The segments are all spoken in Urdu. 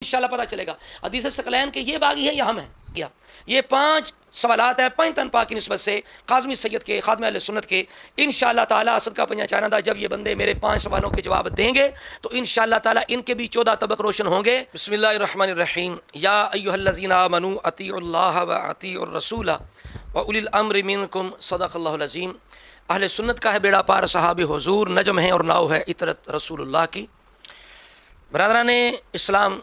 انشاءاللہ پتہ چلے گا حدیث ثقلین کے یہ باغی ہے یا ہم ہیں کیا. یہ 5 سوالات ہیں 5 تن پاک کی نسبت سے کاظمی سید کے خادم اہل سنت کے. انشاءاللہ تعالی اسد کا پنجا چاندہ جب یہ بندے میرے 5 سوالوں کے جواب دیں گے تو انشاءاللہ تعالی ان کے بھی 14 طبق روشن ہوں گے. بسم اللہ الرحمن الرحیم. یا ایھا الذین آمنوا اطیعوا اللہ واطیعوا الرسول واولی الامر منکم صدق اللہ العظیم. اہل سنت کا ہے بیڑا پار صحاب حضور، نجم ہے اور ناؤ ہے اطرت رسول اللہ کی. برادران اسلام،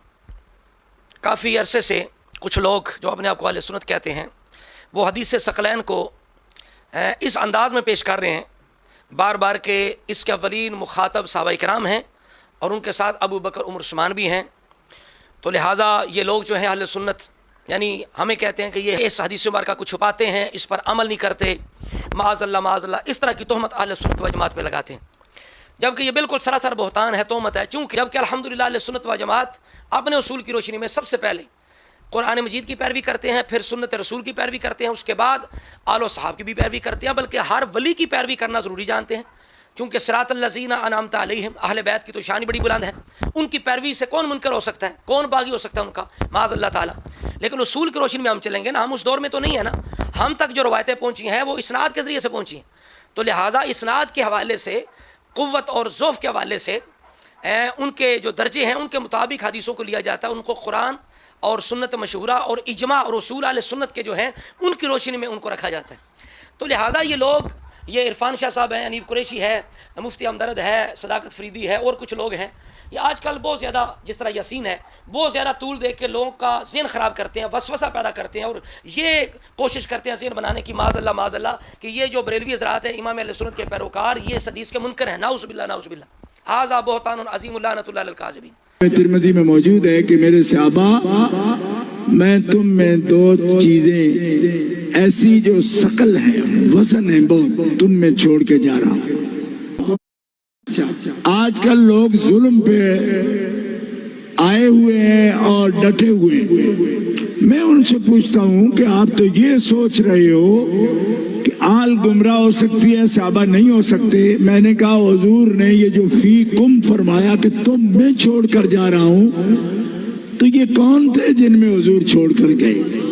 کافی عرصے سے کچھ لوگ جو اپنے آپ کو اہل سنت کہتے ہیں وہ حدیث ثقلین کو اس انداز میں پیش کر رہے ہیں بار بار کہ اس کے اولین مخاطب صحابہ کرام ہیں اور ان کے ساتھ ابو بکر عمر عثمان بھی ہیں. تو لہٰذا یہ لوگ جو ہیں اہل سنت یعنی ہمیں کہتے ہیں کہ یہ اس حدیث مبارکہ کو چھپاتے ہیں، اس پر عمل نہیں کرتے، معاذ اللہ اس طرح کی تہمت اہل سنت و جماعت پہ لگاتے ہیں، جبکہ یہ بالکل سراسر بہتان ہے، تہمت ہے. چونکہ جبکہ الحمدللہ اہل سنت و جماعت اپنے اصول کی روشنی میں سب سے پہلے قرآن مجید کی پیروی کرتے ہیں، پھر سنت رسول کی پیروی کرتے ہیں، اس کے بعد آل و صحاب کی بھی پیروی کرتے ہیں، بلکہ ہر ولی کی پیروی کرنا ضروری جانتے ہیں. چونکہ صراط الذین انعمت علیہم، اہل بیت کی تو شان بڑی بلند ہے، ان کی پیروی سے کون منکر ہو سکتا ہے، کون باغی ہو سکتا ہے ان کا، معاذ اللہ تعالیٰ. لیکن اصول کی روشنی میں ہم چلیں گے نا، ہم اس دور میں تو نہیں ہے نا. ہم تک جو روایتیں پہنچی ہیں وہ اسناد کے ذریعے سے پہنچی ہیں، تو لہٰذا اسناد کے حوالے سے، قوت اور ضعف کے حوالے سے ان کے جو درجے ہیں ان کے مطابق حدیثوں کو لیا جاتا ہے، ان کو قرآن اور سنت مشہورہ اور اجماع اور اصول اہل سنت کے جو ہیں ان کی روشنی میں ان کو رکھا جاتا ہے. تو لہٰذا یہ لوگ، یہ عرفان شاہ صاحب ہیں، انیف قریشی ہے، مفتی ہمدرد ہے، صداقت فریدی ہے، اور کچھ لوگ ہیں، یہ آج کل بہت زیادہ، جس طرح یاسین ہے، بہت زیادہ طول دے کے لوگوں کا ذہن خراب کرتے ہیں، وسوسہ پیدا کرتے ہیں، اور یہ کوشش کرتے ہیں ذہن بنانے کی، معاذ اللہ کہ یہ جو بریلوی حضرات ہیں امام اہل سنت کے پیروکار، یہ اس حدیث کے منکر ہیں. نعوذ باللہ نعوذ باللہ. ھذا بہتان عظیم لعنۃ اللہ علی الکاذبین. ترمذی میں موجود ہے کہ میرے صحابہ، میں تم میں 2 چیزیں ایسی جو ثقل ہیں، وزن ہے بہت، تم میں چھوڑ کے جا رہا ہوں. آج کل لوگ ظلم پہ آئے ہوئے ہیں اور ڈٹے ہوئے ہیں. میں ان سے پوچھتا ہوں کہ آپ تو یہ سوچ رہے ہو کہ آل گمراہ ہو سکتی ہے، صحابہ نہیں ہو سکتے. میں نے کہا حضور نے یہ جو فی کم فرمایا کہ تم میں چھوڑ کر جا رہا ہوں، تو یہ کون تھے جن میں حضور چھوڑ کر گئے؟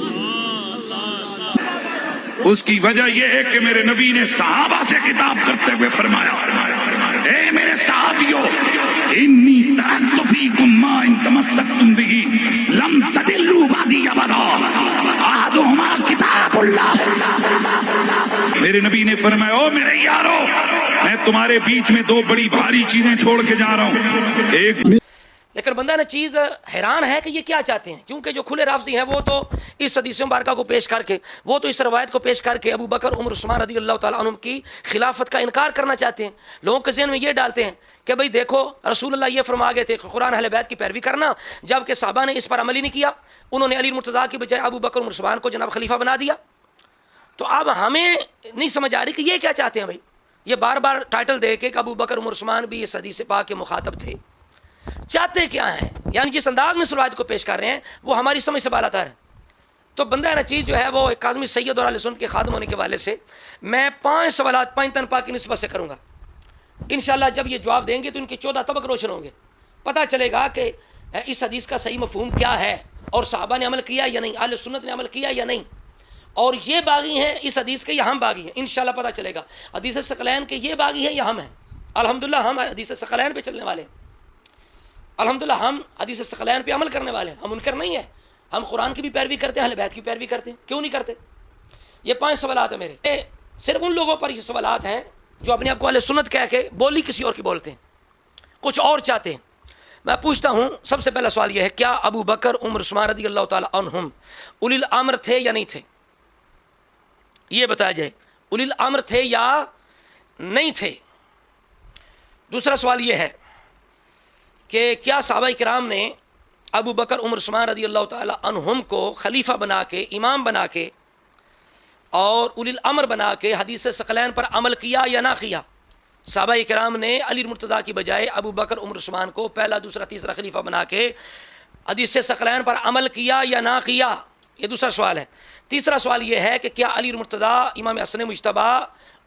اس کی وجہ یہ ہے کہ میرے نبی نے صحابہ سے خطاب کرتے ہوئے فرمایا، اے میرے صحابیو، انی ترکت فیکم ما ان تمسکتم بہ لم تضلوا بعدی ابدا، احدہما کتاب اللہ. میرے نبی نے فرمایا، او میرے یارو، میں تمہارے بیچ میں 2 بڑی بھاری چیزیں چھوڑ کے جا رہا ہوں. ایک، لیکن بندہ نے چیز حیران ہے کہ یہ کیا چاہتے ہیں، کیونکہ جو کھلے رافضی ہیں وہ تو اس حدیث مبارکہ کو پیش کر کے، وہ تو اس روایت کو پیش کر کے ابو بکر عمر عثمان رضی اللہ تعالیٰ عنہ کی خلافت کا انکار کرنا چاہتے ہیں. لوگوں کے ذہن میں یہ ڈالتے ہیں کہ بھئی دیکھو رسول اللہ یہ فرما گئے تھے کہ قرآن اہل بیت کی پیروی کرنا، جبکہ صحابہ نے اس پر عمل ہی نہیں کیا، انہوں نے علی مرتضیٰ کی بجائے ابو بکر عمر عثمان کو جناب خلیفہ بنا دیا. تو اب ہمیں نہیں سمجھ آ رہی کہ یہ کیا چاہتے ہیں. بھائی یہ بار بار ٹائٹل دے کے کہ ابو بکر عمر عثمان بھی اس حدیث پاک کے مخاطب تھے، چاہتے کیا ہیں؟ یعنی جس انداز میں اس روایت کو پیش کر رہے ہیں وہ ہماری سمجھ سے بالاتر ہے. تو بندہ چیز جو ہے وہ ایک کاظمی سید اور اہل سنت کے خادم ہونے کے حوالے سے میں 5 سوالات 5 تن پاک کی نسبت سے کروں گا. انشاءاللہ جب یہ جواب دیں گے تو ان کے 14 طبق روشن ہوں گے، پتہ چلے گا کہ اس حدیث کا صحیح مفہوم کیا ہے، اور صحابہ نے عمل کیا یا نہیں، اہل سنت نے عمل کیا یا نہیں، اور یہ باغی ہیں اس حدیث کے یا ہم باغی ہیں. انشاءاللہ پتہ چلے گا حدیث ثقلین کے یہ باغی ہیں یا ہم ہیں. الحمدللہ ہم حدیث ثقلین پہ چلنے والے ہیں، الحمدللہ ہم حدیث ثقلین پہ عمل کرنے والے ہیں، ہم منکر نہیں ہیں. ہم قرآن کی بھی پیروی کرتے ہیں، اہل بیت کی پیروی کرتے ہیں، کیوں نہیں کرتے؟ یہ 5 سوالات ہیں میرے. صرف ان لوگوں پر یہ سوالات ہیں جو اپنے آپ کو اہل سنت کہہ کے بولی کسی اور کی بولتے ہیں، کچھ اور چاہتے ہیں. میں پوچھتا ہوں، سب سے پہلا سوال یہ ہے، کیا ابو بکر عمر عثمان رضی اللہ تعالی عنہم اولی الامر تھے یا نہیں تھے؟ یہ بتایا جائے، اولی الامر تھے یا نہیں تھے. دوسرا سوال یہ ہے کہ کیا صحابہ کرام نے ابو بکر عمر عثمان رضی اللہ تعالی عنہم کو خلیفہ بنا کے، امام بنا کے اور اولی الامر بنا کے حدیث ثقلین پر عمل کیا یا نہ کیا؟ صحابہ کرام نے علی مرتضیٰ کی بجائے ابو بکر عمر عثمان کو پہلا، دوسرا، تیسرا خلیفہ بنا کے حدیث ثقلین پر عمل کیا یا نہ کیا؟ یہ دوسرا سوال ہے. تیسرا سوال یہ ہے کہ کیا علی مرتضیٰ، امام حسن مجتبیٰ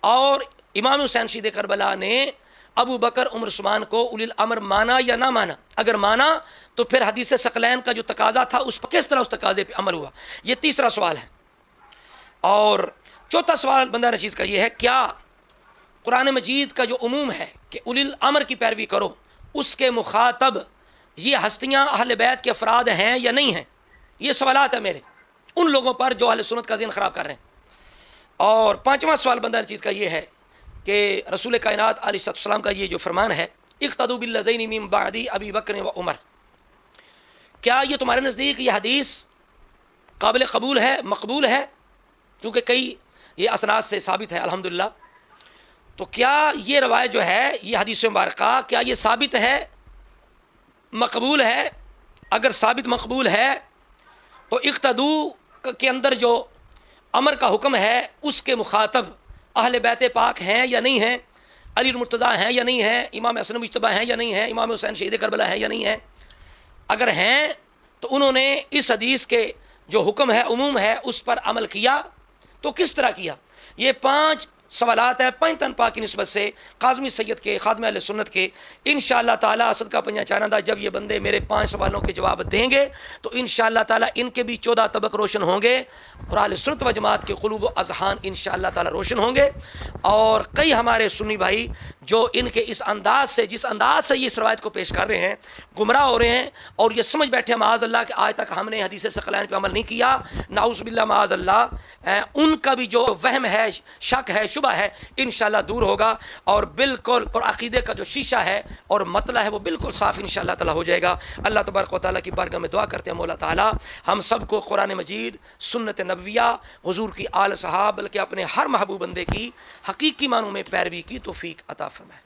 اور امام حسین شہید کربلا نے ابو بکر عمر عثمان کو اولی الامر مانا یا نہ مانا؟ اگر مانا تو پھر حدیث ثقلین کا جو تقاضا تھا اس پر کس طرح اس تقاضے پہ عمل ہوا؟ یہ تیسرا سوال ہے۔ اور چوتھا سوال بندہ نشیز کا یہ ہے، کیا قرآن مجید کا جو عموم ہے کہ اولی الامر کی پیروی کرو، اس کے مخاطب یہ ہستیاں اہل بیت کے افراد ہیں یا نہیں ہیں؟ یہ سوالات ہیں میرے ان لوگوں پر جو اہل سنت کا ذہن خراب کر رہے ہیں۔ اور پانچواں سوال بندہ چیز کا یہ ہے کہ رسول کائنات علیہ السلام کا یہ جو فرمان ہے اقتدوا بالذین من بعدی ابی بکر و عمر، کیا یہ تمہارے نزدیک یہ حدیث قابل قبول ہے، مقبول ہے؟ کیونکہ کئی یہ اسناد سے ثابت ہے الحمدللہ، تو کیا یہ روایت جو ہے یہ حدیث مبارکہ کیا یہ ثابت ہے، مقبول ہے؟ اگر ثابت مقبول ہے تو اقتدو کے اندر جو امر کا حکم ہے اس کے مخاطب اہل بیت پاک ہیں یا نہیں ہیں؟ علی المرتضیٰ ہیں یا نہیں ہیں؟ امام حسن مجتبیٰ ہیں یا نہیں ہیں؟ امام حسین شہید کربلا ہیں یا نہیں ہیں؟ اگر ہیں تو انہوں نے اس حدیث کے جو حکم ہے، عموم ہے، اس پر عمل کیا تو کس طرح کیا؟ یہ 5 سوالات ہیں پنج تن پاک کی نسبت سے قاظمی سید کے، خادم اہل سنت کے۔ انشاءاللہ تعالیٰ اسد کا پنجہ چانندہ جب یہ بندے میرے 5 سوالوں کے جواب دیں گے تو انشاءاللہ تعالیٰ ان کے بھی 14 طبق روشن ہوں گے اور اہل سنت و جماعت کے قلوب و اذہان انشاءاللہ تعالیٰ روشن ہوں گے۔ اور کئی ہمارے سنی بھائی جو ان کے اس انداز سے، جس انداز سے یہ اس روایت کو پیش کر رہے ہیں، گمراہ ہو رہے ہیں اور یہ سمجھ بیٹھے ہیں معاذ اللہ کہ آج تک ہم نے حدیث ثقلین پہ عمل نہیں کیا، نعوذ باللہ معاذ اللہ، ان کا بھی جو وہم ہے، شک ہے، شبہ ہے، انشاءاللہ دور ہوگا اور بالکل اور عقیدے کا جو شیشہ ہے اور مطلع ہے وہ بالکل صاف انشاءاللہ تعالیٰ ہو جائے گا۔ اللہ تبارک و تعالیٰ کی بارگاہ میں دعا کرتے ہیں مولا تعالیٰ ہم سب کو قرآن مجید، سنت نبویہ، حضور کی آل صحاب، بلکہ اپنے ہر محبوب بندے کی حقیقی معنوں میں پیروی کی توفیق عطا فرمائے۔